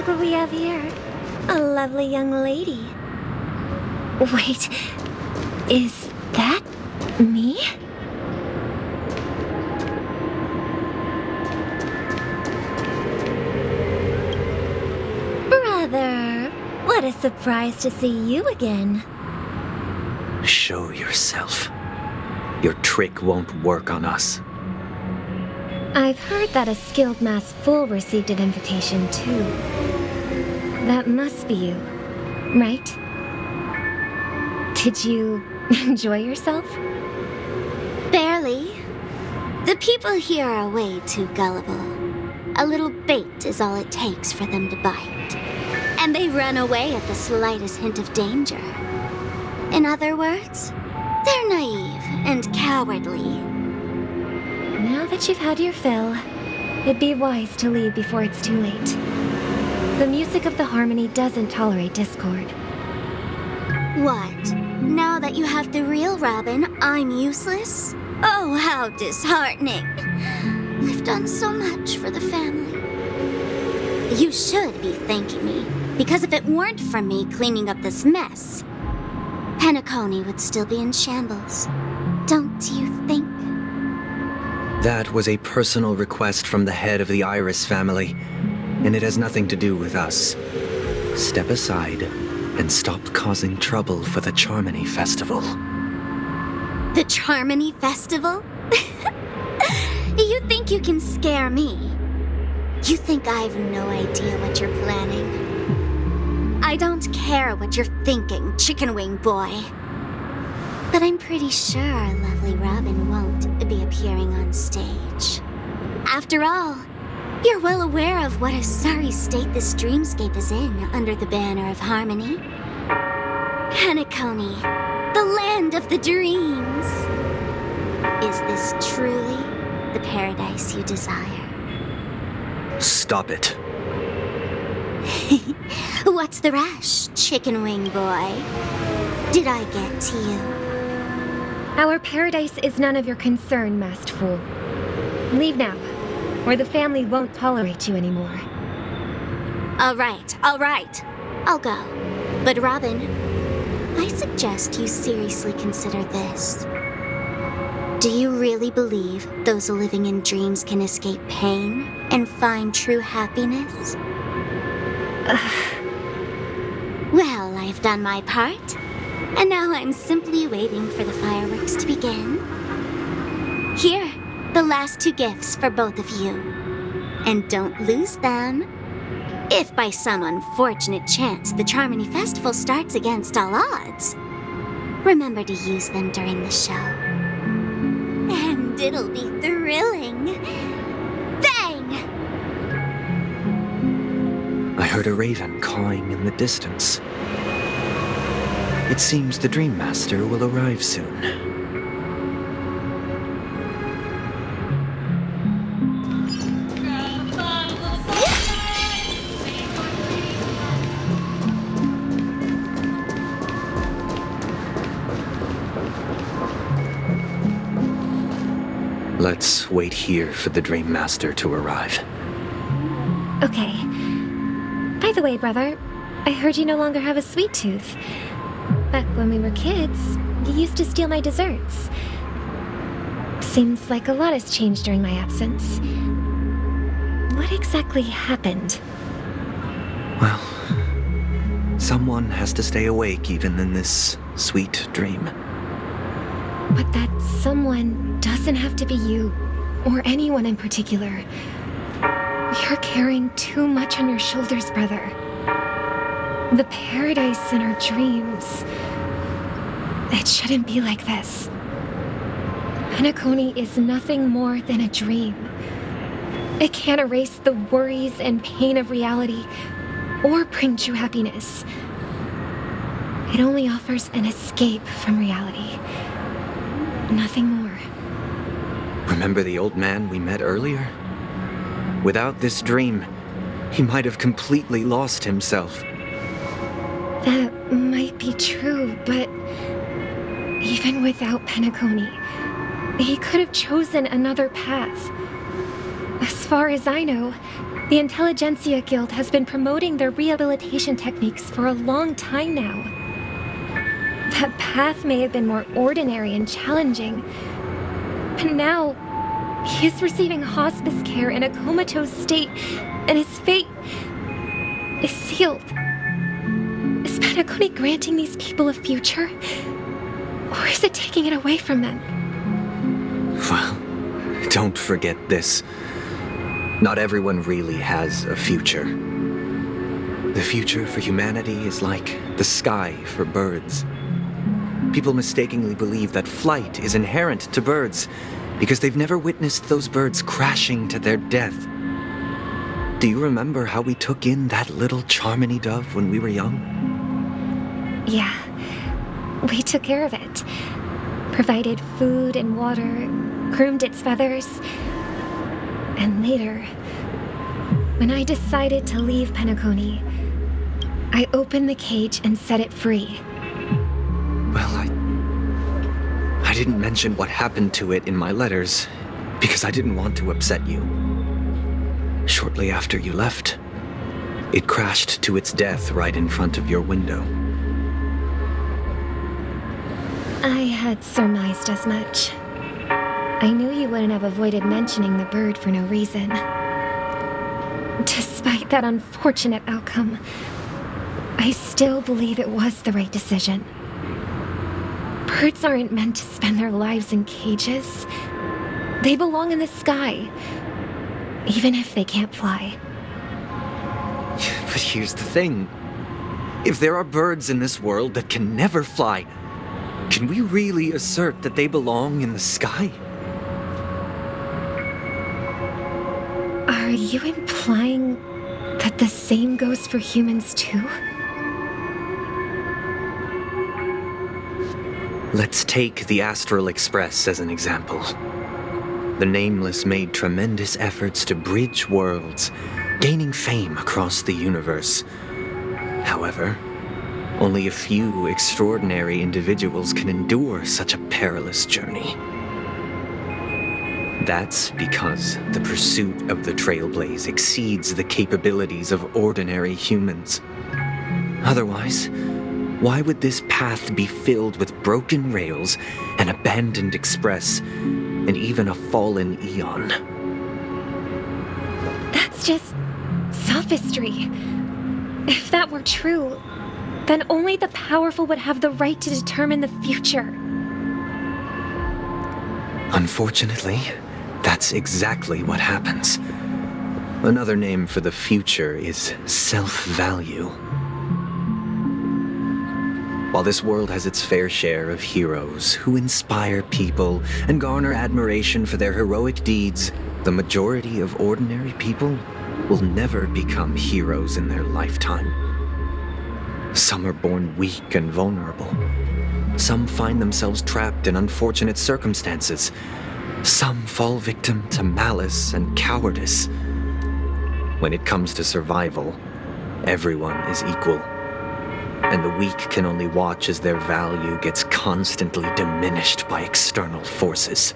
Look what we have here. A lovely young lady. Wait, is that me? Brother, what a surprise to see you again. Show yourself. Your trick won't work on us. I've heard that a skilled masked fool received an invitation too. That must be you, right? Did you enjoy yourself? Barely. The people here are way too gullible. A little bait is all it takes for them to bite. And they run away at the slightest hint of danger. In other words, they're naive and cowardly. Now that you've had your fill, it'd be wise to leave before it's too late. The music of the harmony doesn't tolerate discord. What? Now that you have the real Robin, I'm useless? Oh, how disheartening. I've done so much for the family. You should be thanking me, because if it weren't for me cleaning up this mess, Penacony would still be in shambles. Don't you think? That was a personal request from the head of the Iris family, and it has nothing to do with us. Step aside and stop causing trouble for the Charmony Festival. The Charmony Festival? You think you can scare me? You think I've no idea what you're planning? I don't care what you're thinking, chicken wing boy. But I'm pretty sure our lovely Robin won't be appearing on stage. After all, you're well aware of what a sorry state this dreamscape is in under the banner of harmony. Penacony, the land of the dreams. Is this truly the paradise you desire? Stop it. What's the rush, chicken wing boy? Did I get to you? Our paradise is none of your concern, masked fool. Leave now, or the family won't tolerate you anymore. All right. I'll go. But Robin, I suggest you seriously consider this. Do you really believe those living in dreams can escape pain and find true happiness? Well, I've done my part, and now I'm simply waiting for the fireworks to begin. Here, the last 2 gifts for both of you. And don't lose them. If by some unfortunate chance the Charmony Festival starts against all odds, remember to use them during the show. And it'll be thrilling. Bang! I heard a raven cawing in the distance. It seems the Dream Master will arrive soon. Let's wait here for the Dream Master to arrive. Okay. By the way, brother, I heard you no longer have a sweet tooth. Back when we were kids, you used to steal my desserts. Seems like a lot has changed during my absence. What exactly happened? Well, someone has to stay awake even in this sweet dream. But that someone doesn't have to be you, or anyone in particular. You're carrying too much on your shoulders, brother. The paradise in our dreams. It shouldn't be like this. Penacony is nothing more than a dream. It can't erase the worries and pain of reality, or bring true happiness. It only offers an escape from reality. Nothing more. Remember the old man we met earlier? Without this dream, he might have completely lost himself. That might be true, but even without Penacony, he could have chosen another path. As far as I know, the Intelligentsia Guild has been promoting their rehabilitation techniques for a long time now. That path may have been more ordinary and challenging, but now he is receiving hospice care in a comatose state, and his fate is sealed. Is Penacony granting these people a future, or is it taking it away from them? Well, don't forget this. Not everyone really has a future. The future for humanity is like the sky for birds. People mistakenly believe that flight is inherent to birds because they've never witnessed those birds crashing to their death. Do you remember how we took in that little Charmony dove when we were young? Yeah, we took care of it. Provided food and water, groomed its feathers. And later, when I decided to leave Penacony, I opened the cage and set it free. Well, I didn't mention what happened to it in my letters because I didn't want to upset you. Shortly after you left, it crashed to its death right in front of your window. I had surmised as much. I knew you wouldn't have avoided mentioning the bird for no reason. Despite that unfortunate outcome, I still believe it was the right decision. Birds aren't meant to spend their lives in cages. They belong in the sky, even if they can't fly. But here's the thing. If there are birds in this world that can never fly, can we really assert that they belong in the sky? Are you implying that the same goes for humans too? Let's take the Astral Express as an example. The Nameless made tremendous efforts to bridge worlds, gaining fame across the universe. However, only a few extraordinary individuals can endure such a perilous journey. That's because the pursuit of the Trailblaze exceeds the capabilities of ordinary humans. Otherwise, why would this path be filled with broken rails, an abandoned express, and even a fallen Eon? That's just sophistry. If that were true, then only the powerful would have the right to determine the future. Unfortunately, that's exactly what happens. Another name for the future is self-value. While this world has its fair share of heroes who inspire people and garner admiration for their heroic deeds, the majority of ordinary people will never become heroes in their lifetime. Some are born weak and vulnerable. Some find themselves trapped in unfortunate circumstances. Some fall victim to malice and cowardice. When it comes to survival, everyone is equal. And the weak can only watch as their value gets constantly diminished by external forces.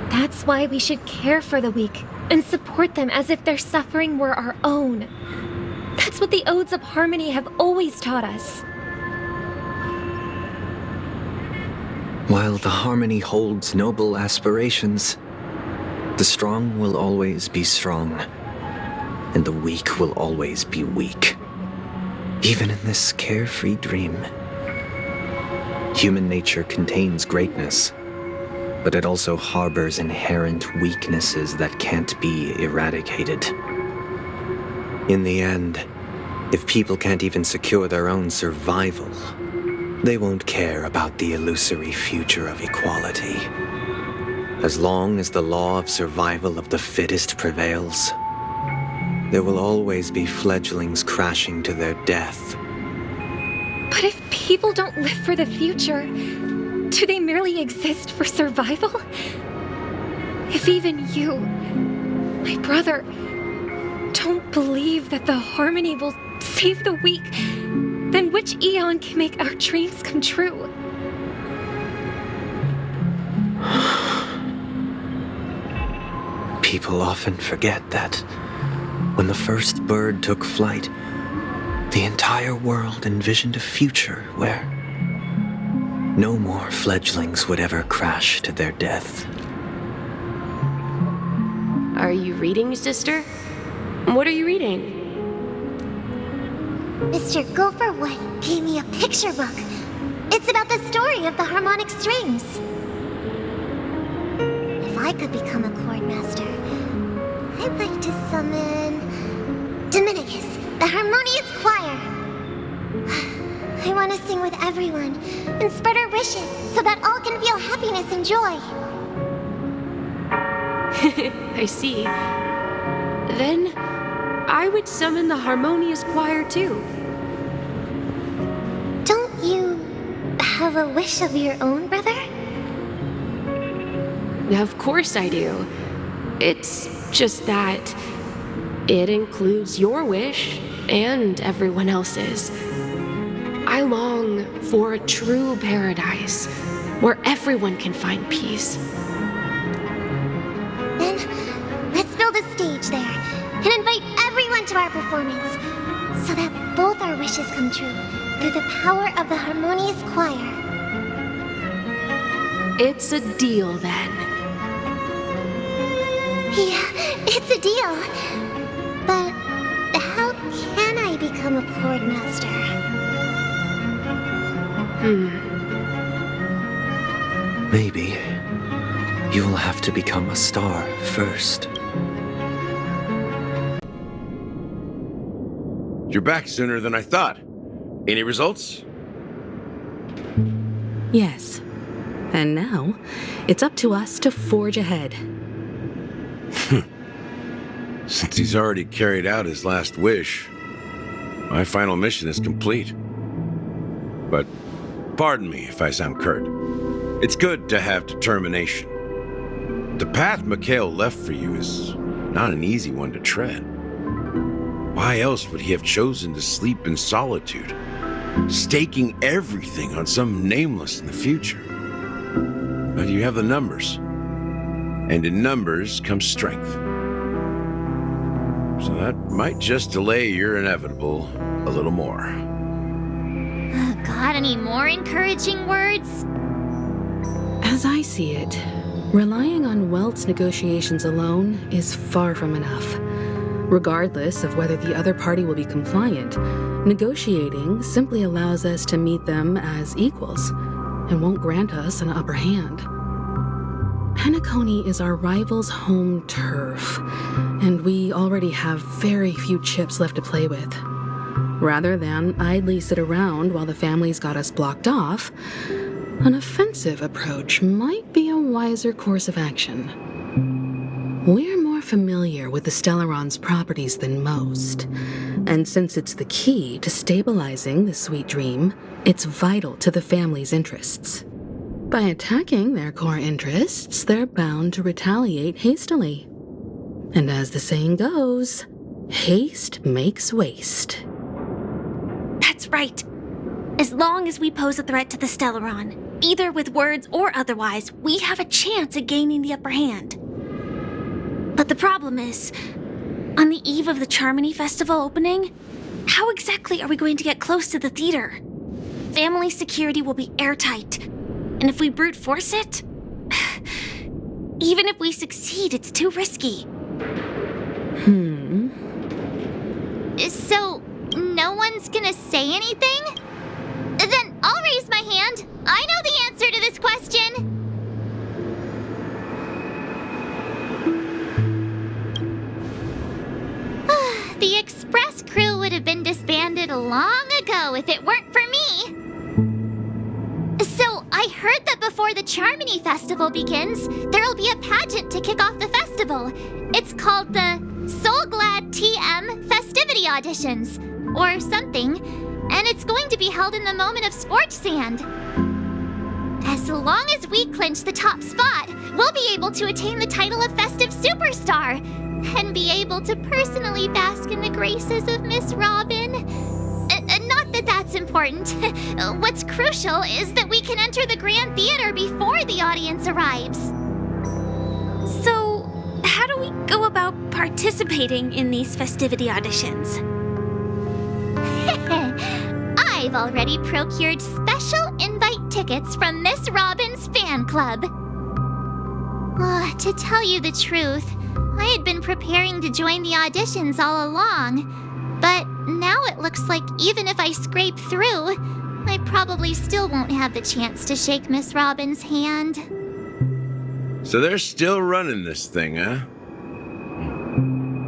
That's why we should care for the weak and support them as if their suffering were our own. That's what the Odes of Harmony have always taught us. While the Harmony holds noble aspirations, the strong will always be strong, and the weak will always be weak. Even in this carefree dream, human nature contains greatness, but it also harbors inherent weaknesses that can't be eradicated. In the end, if people can't even secure their own survival, they won't care about the illusory future of equality. As long as the law of survival of the fittest prevails, there will always be fledglings crashing to their death. But if people don't live for the future, do they merely exist for survival? If even you, my brother, don't believe that the Harmony will save the weak, then which Eon can make our dreams come true? People often forget that when the first bird took flight, the entire world envisioned a future where no more fledglings would ever crash to their death. Are you reading, sister? What are you reading? Mr. Gopherwood gave me a picture book. It's about the story of the harmonic strings. If I could become a chord master, I'd like to summon Dominicus, the harmonious choir. I want to sing with everyone and spread our wishes so that all can feel happiness and joy. I see. Then I would summon the harmonious choir too. Don't you have a wish of your own, brother? Of course I do. It's just that it includes your wish and everyone else's. I long for a true paradise where everyone can find peace. Then, let's build a stage there and invite everyone to our performance so that both our wishes come true through the power of the harmonious choir. It's a deal then. Yeah, it's a deal. But how can I become a chord master? Maybe you'll have to become a star first. You're back sooner than I thought. Any results? Yes. And now, it's up to us to forge ahead. Since he's already carried out his last wish, my final mission is complete. But pardon me if I sound curt. It's good to have determination. The path Mikhail left for you is not an easy one to tread. Why else would he have chosen to sleep in solitude, staking everything on some nameless in the future? But you have the numbers, and in numbers comes strength. So that might just delay your inevitable a little more. Got any more encouraging words? As I see it, relying on Welt's negotiations alone is far from enough. Regardless of whether the other party will be compliant, negotiating simply allows us to meet them as equals and won't grant us an upper hand. Penacony is our rival's home turf, and we already have very few chips left to play with. Rather than idly sit around while the family's got us blocked off, an offensive approach might be a wiser course of action. We're more familiar with the Stellaron's properties than most, and since it's the key to stabilizing the sweet dream, it's vital to the family's interests. By attacking their core interests, they're bound to retaliate hastily. And as the saying goes, haste makes waste. That's right. As long as we pose a threat to the Stellaron, either with words or otherwise, we have a chance at gaining the upper hand. But the problem is, on the eve of the Charmony Festival opening, how exactly are we going to get close to the theater? Family security will be airtight, and if we brute force it, even if we succeed, it's too risky. So, no one's gonna say anything? Then I'll raise my hand. I know the answer to this question. The express crew would have been disbanded long ago if it weren't for me. So, I heard that before the Charmony Festival begins, there'll be a pageant to kick off the festival. It's called the Soul Glad TM Festivity Auditions, or something, and it's going to be held in the moment of scorched sand. As long as we clinch the top spot, we'll be able to attain the title of Festive Superstar, and be able to personally bask in the graces of Miss Robin. Not that that's important. What's crucial is that we can enter the Grand Theater before the audience arrives. So, how how do we go about participating in these festivity auditions? I've already procured special invite tickets from Miss Robin's fan club. To tell you the truth, I had been preparing to join the auditions all along, but now it looks like even if I scrape through, I probably still won't have the chance to shake Miss Robin's hand. So they're still running this thing, huh?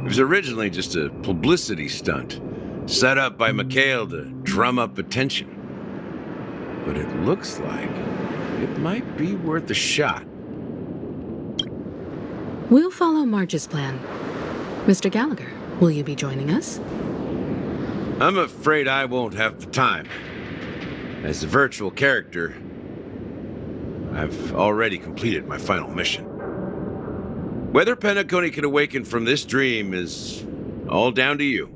It was originally just a publicity stunt, set up by Mikhail to drum up attention. But it looks like it might be worth a shot. We'll follow Marge's plan. Mr. Gallagher, will you be joining us? I'm afraid I won't have the time. As a virtual character, I've already completed my final mission. Whether Penacony can awaken from this dream is all down to you.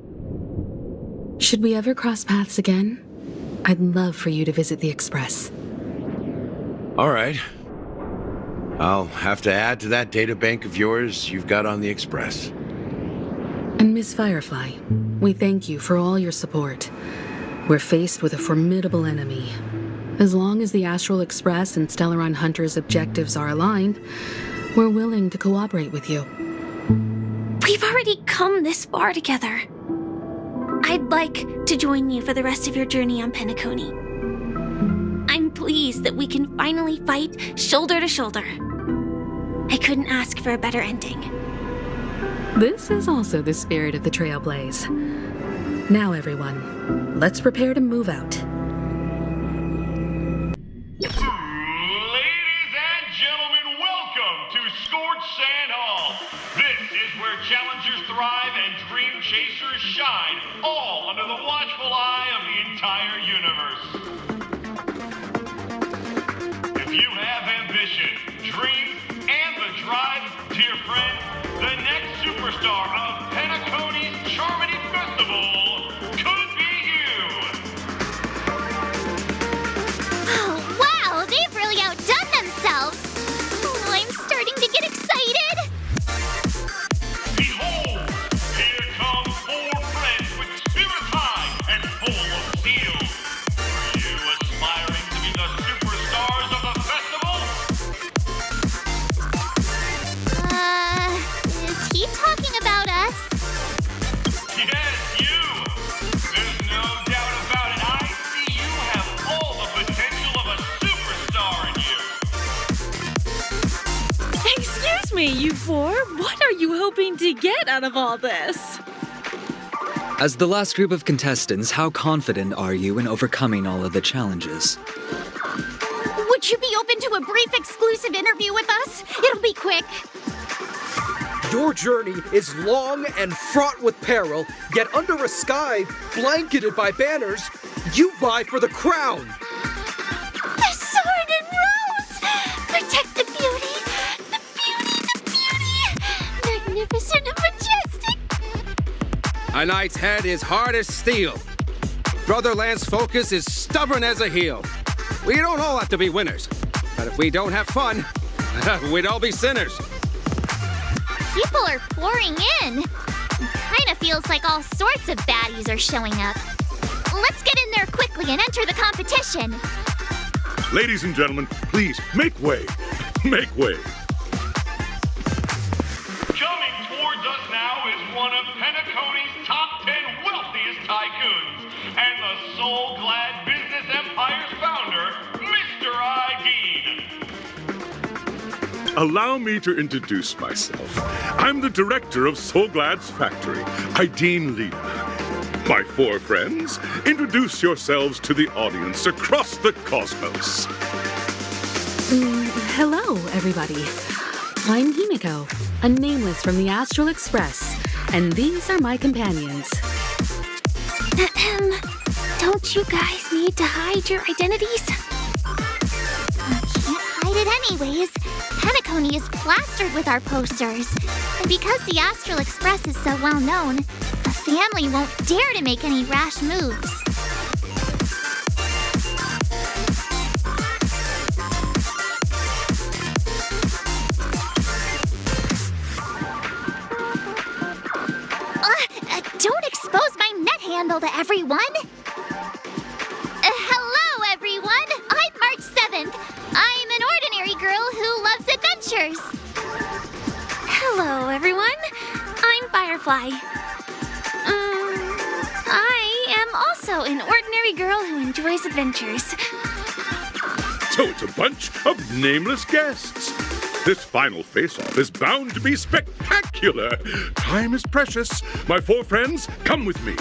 Should we ever cross paths again? I'd love for you to visit the Express. All right. I'll have to add to that data bank of yours you've got on the Express. And Miss Firefly, we thank you for all your support. We're faced with a formidable enemy. As long as the Astral Express and Stellaron Hunter's objectives are aligned, we're willing to cooperate with you. We've already come this far together. I'd like to join you for the rest of your journey on Penacony. I'm pleased that we can finally fight shoulder to shoulder. I couldn't ask for a better ending. This is also the spirit of the Trailblaze. Now, everyone, let's prepare to move out. Ladies and gentlemen, welcome to Scorched Sand Hall. This is where challengers thrive and dream chasers shine, all under the watchful eye of the entire universe. If you have ambition, dreams, and the drive, dear friend, the next superstar of Penacony's Charmony Festival could be you. Oh, wow, they've really outdone themselves. Oh, I'm starting to get excited. Behold, here come 4 friends with spirits high and full of zeal. Are you aspiring to be the superstars of the festival? Is he talking about us? Yes, you! There's no doubt about it. I see you have all the potential of a superstar in you. Excuse me, you four. What are you hoping to get out of all this? As the last group of contestants, how confident are you in overcoming all of the challenges? Would you be open to a brief exclusive interview with us? It'll be quick. Your journey is long and fraught with peril, yet under a sky blanketed by banners, you vie for the crown. The sword and rose! Protect the beauty! The beauty, the beauty! Magnificent and majestic! A knight's head is hard as steel. Brother Lance's focus is stubborn as a heel. We don't all have to be winners, but if we don't have fun, we'd all be sinners. People are pouring in. Kinda feels like all sorts of baddies are showing up. Let's get in there quickly and enter the competition. Ladies and gentlemen, please make way. Make way. Coming towards us now is one of Penacony's top 10 wealthiest tycoons and the soul-glad business empire's founder, Mr. Ideen. Allow me to introduce myself. I'm the director of Soulglad's factory, Ideen Lida. My 4 friends, introduce yourselves to the audience across the cosmos. Hello, everybody. I'm Himiko, a nameless from the Astral Express, and these are my companions. Don't you guys need to hide your identities? Can't hide it anyways. Penacony is plastered with our posters. And because the Astral Express is so well known, the family won't dare to make any rash moves. Don't expose my net handle to everyone! Hello, everyone! I'm March 7th. I'm an ordinary girl who loves adventures. Hello, everyone. I'm Firefly. I am also an ordinary girl who enjoys adventures. So it's a bunch of nameless guests. This final face-off is bound to be spectacular. Time is precious. My four friends, come with me.